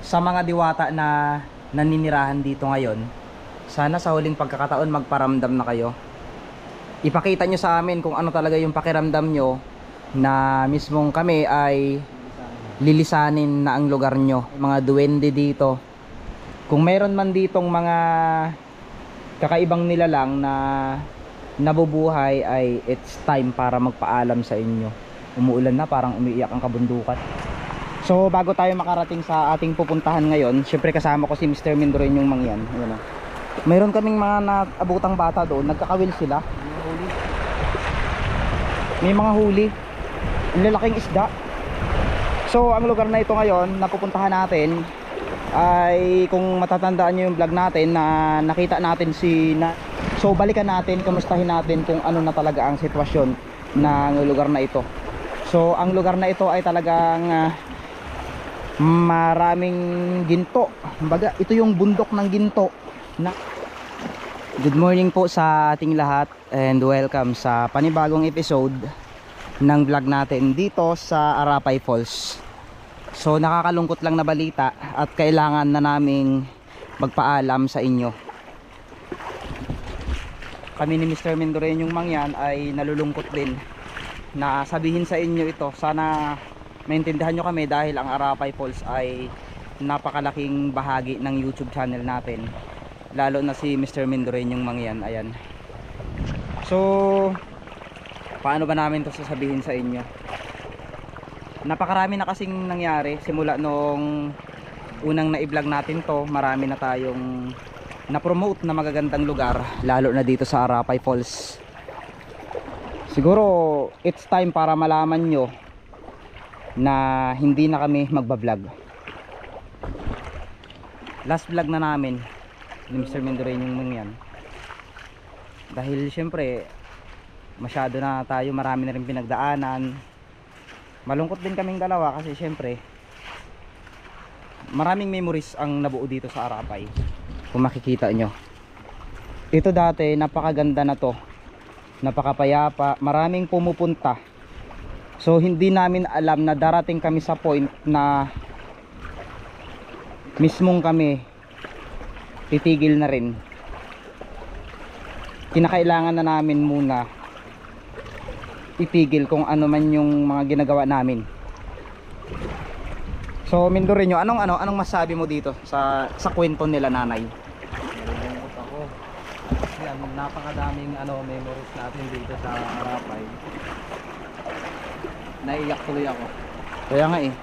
sa mga diwata na naninirahan dito ngayon, sana sa huling pagkakataon magparamdam na kayo. Ipakita nyo sa amin kung ano talaga yung pakiramdam nyo na mismong kami ay lilisanin na ang lugar nyo, mga duwende dito. Kung meron man ditong mga kakaibang nilalang na nabubuhay, ay it's time para magpaalam sa inyo. Umuulan na, parang umiiyak ang kabundukan. So bago tayo makarating sa ating pupuntahan ngayon, syempre kasama ko si Mr. Mindoroy yung mangyan. Ayan, mayroon kaming mga naabutang bata doon, nagkakawil sila. May mga huli, ang lalaking isda. So ang lugar na ito ngayon na pupuntahan natin ay, kung matatandaan nyo yung vlog natin na nakita natin si so balikan natin, kamustahin natin kung ano na talaga ang sitwasyon ng lugar na ito. So ang lugar na ito ay talagang maraming ginto. Kumbaga, ito yung bundok ng ginto na... Good morning po sa ating lahat and welcome sa panibagong episode ng vlog natin dito sa Arapay Falls. So nakakalungkot lang na balita at kailangan na naming magpaalam sa inyo. Kami ni Mr. Mendoreñong mangyan ay nalulungkot din na sabihin sa inyo ito. Sana maintindihan nyo kami dahil ang Arapay Falls ay napakalaking bahagi ng YouTube channel natin, lalo na si Mr. Mendoreñong mangyan. Ayan. So paano ba namin to sasabihin sa inyo? Napakarami na kasing nangyari simula nung unang na-vlog natin to. Marami na tayong na-promote na magagandang lugar, lalo na dito sa Arapay Falls. Siguro it's time para malaman nyo na hindi na kami magbablog. Last vlog na namin ni Mr. Mendoreñong mangyan, dahil syempre masyado na tayo, marami na rin pinagdaanan. Malungkot din kaming dalawa kasi syempre maraming memories ang nabuo dito sa Arapay. Kung makikita nyo, ito dati napakaganda na to, napakapayapa, maraming pumupunta. So hindi namin alam na darating kami sa point na mismong kami titigil na rin. Kinakailangan na namin muna itigil kung ano man yung mga ginagawa namin. So Mendoreño, anong masabi mo dito sa kwento nila nanay? Nalulungkot ako kasi napakadaming memories natin dito sa Arapay. Naiyak tuloy ako. Kaya nga eh,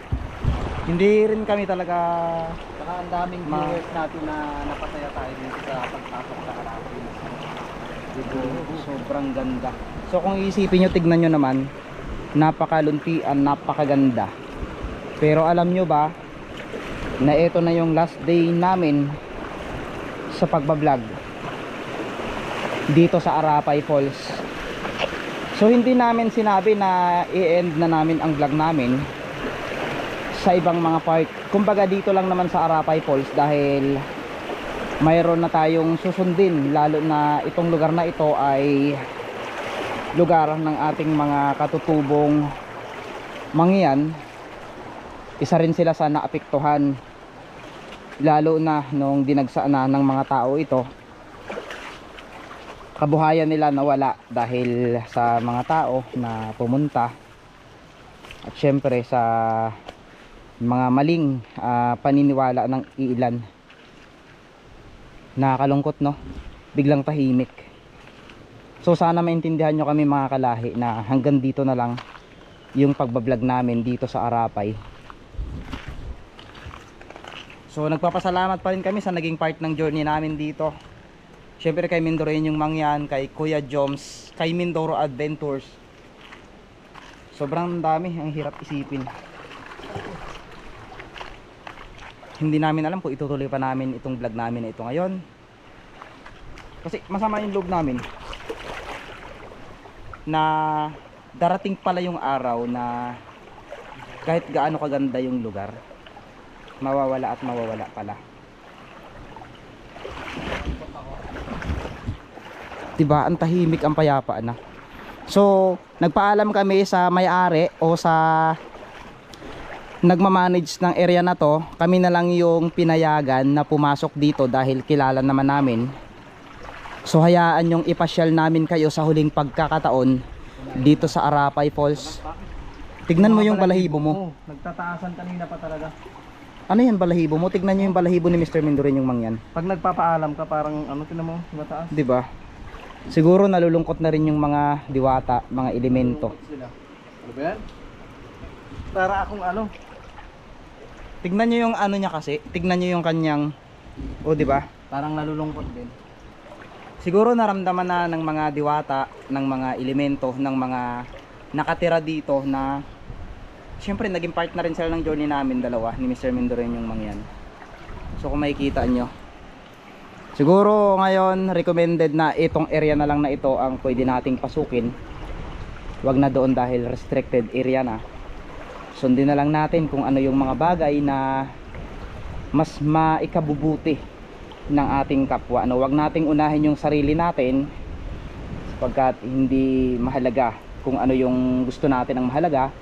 hindi rin kami talaga... Saka ang daming viewers natin na napasaya tayo dito sa pagpasok sa Arapay. Sobrang ganda. So kung iisipin nyo, tignan nyo naman, napakaluntian, napakaganda. Pero alam nyo ba na ito na yung last day namin sa pagbablog dito sa Arapay Falls. So hindi namin sinabi na i-end na namin ang vlog namin sa ibang mga part. Kumbaga dito lang naman sa Arapay Falls, dahil mayroon na tayong susundin, lalo na itong lugar na ito ay lugar ng ating mga katutubong mangyan. Isa rin sila sa naapektuhan, lalo na nung dinagsaan na ng mga tao ito. Kabuhayan nila nawala dahil sa mga tao na pumunta, at syempre sa mga maling paniniwala ng iilan. Nakakalungkot, no? Biglang tahimik. So sana maintindihan nyo kami mga kalahi na hanggang dito na lang yung pagbablog namin dito sa Arapay. So nagpapasalamat pa rin kami sa naging part ng journey namin dito. Syempre kay Mendoreñong mangyan, kay Kuya Joms, kay Mindoro Adventures. Sobrang dami, ang hirap isipin. Hindi namin alam kung itutuloy pa namin itong vlog namin na ito ngayon, kasi masama yung loob namin na darating pala yung araw na kahit gaano kaganda yung lugar, mawawala at mawawala pala. Diba, ang tahimik, ang payapa na. So nagpaalam kami sa may-ari o sa nagmamanage ng area na to, kami na lang yung pinayagan na pumasok dito dahil kilala naman namin. So hayaan yung ipasyal namin kayo sa huling pagkakataon dito sa Arapay Falls. Tignan mo yung balahibo mo. Nagtataasan kanina pa talaga. Ano yan balahibo mo? Tignan nyo yung balahibo ni Mr. Mindurin yung mangyan. Pag nagpapaalam ka parang ano, tinan mo, mataas. 'Di ba? Siguro nalulungkot na rin yung mga diwata, mga elemento. Sila. Ano ba yan? Para akong ano. Tignan nyo yung ano niya kasi. Tignan nyo yung kanyang, oh 'di ba? Parang nalulungkot din. Siguro naramdaman na ng mga diwata, ng mga elemento, ng mga nakatira dito na syempre naging part na rin sila ng journey namin dalawa ni Mr. Mindurin yung mangyan. So kung makikita nyo, siguro ngayon recommended na itong area na lang na ito ang pwede nating pasukin. Wag na doon dahil restricted area na. Sundin na lang natin kung ano yung mga bagay na mas maikabubuti ng ating kapwa. Ano, wag nating unahin yung sarili natin sapagkat hindi mahalaga kung ano yung gusto natin ang mahalaga,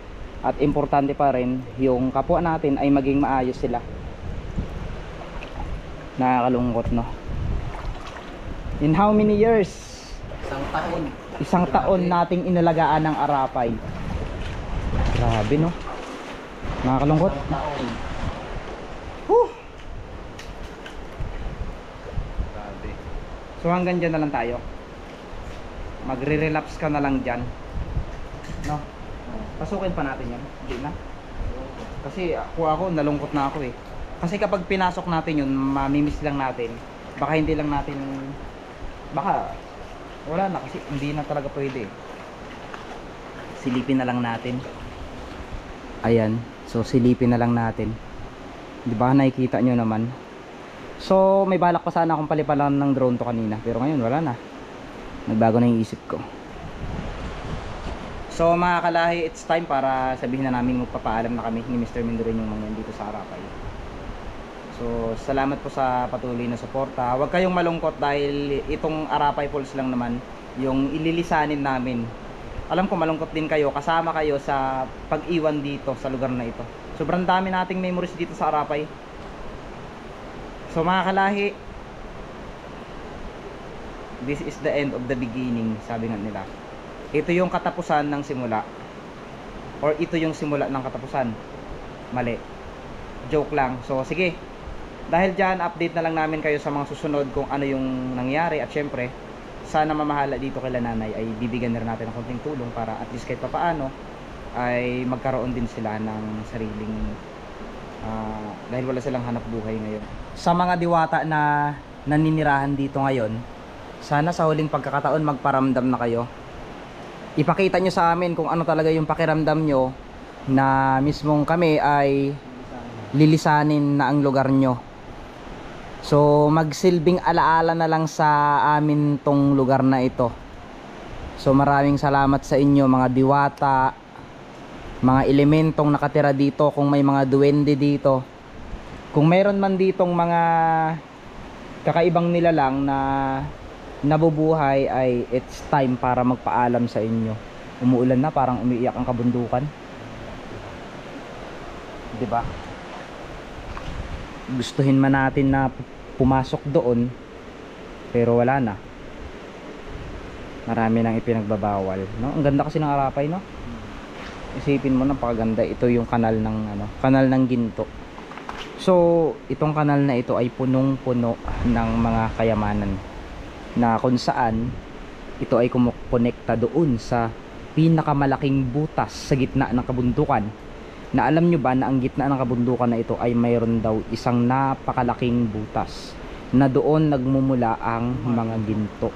at importante pa rin yung kapwa natin ay maging maayos sila. Nakakalungkot, no? In how many years? Isang taon nating inalagaan ng Arapay. Grabe, no? Nakakalungkot. Whew! Grabe. So hanggang dyan na lang tayo. Magre-relapse ka na lang dyan, no? Pasukin pa natin yan. Hindi na. Kasi ako nalungkot na ako eh. Kasi kapag pinasok natin yun, mamimiss lang natin. Baka hindi lang natin, baka wala na kasi hindi na talaga pwede. Silipin na lang natin. Ayan. So silipin na lang natin. 'Di ba nakikita nyo naman. So may balak pa sana akong palipalan ng drone to kanina, pero ngayon wala na. Nagbago na yung isip ko. So mga kalahi, it's time para sabihin na namin magpapaalam na kami ni Mr. Mindurin yung mga dito sa Arapay. So salamat po sa patuloy na suporta. Huwag kayong malungkot dahil itong Arapay Falls lang naman yung ililisanin namin. Alam ko malungkot din kayo, kasama kayo sa pag-iwan dito sa lugar na ito. Sobrang dami nating memories dito sa Arapay. So mga kalahi, this is the end of the beginning, sabi nga nila. Ito yung katapusan ng simula, or ito yung simula ng katapusan. Mali, joke lang. So sige, dahil dyan update na lang namin kayo sa mga susunod kung ano yung nangyari. At syempre sana mamahala dito kay nanay ay bibigyan na rin natin ng konting tulong para at least kahit papaano ay magkaroon din sila ng sariling dahil wala silang hanap buhay ngayon. Sa mga diwata na naninirahan dito ngayon, sana sa huling pagkakataon magparamdam na kayo. Ipakita nyo sa amin kung ano talaga yung pakiramdam nyo na mismong kami ay lilisanin na ang lugar nyo. So magsilbing alaala na lang sa amin tong lugar na ito. So maraming salamat sa inyo mga diwata, mga elementong nakatira dito, kung may mga duwende dito. Kung mayroon man ditong mga kakaibang nilalang na nabubuhay, ay it's time para magpaalam sa inyo. Umuulan na, parang umiiyak ang kabundukan. 'Di ba? Gustuhin man natin na pumasok doon, pero wala na. Marami nang ipinagbabawal, no? Ang ganda kasi ng Arapay, no? Isipin mo, napakaganda. Ito yung kanal ng kanal ng ginto. So, itong kanal na ito ay punong-puno ng mga kayamanan, na kung saan ito ay kumukonekta doon sa pinakamalaking butas sa gitna ng kabundukan. Na alam nyo ba na ang gitna ng kabundukan na ito ay mayroon daw isang napakalaking butas na doon nagmumula ang mga ginto.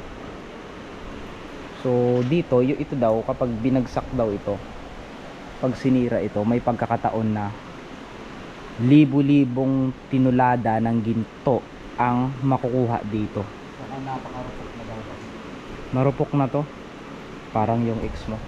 So dito, ito daw kapag binagsak daw ito, pag sinira ito, may pagkakataon na libu-libong tinulada ng ginto ang makukuha dito. Saka napakarupok na daw. Marupok na to. Parang yung ex mo.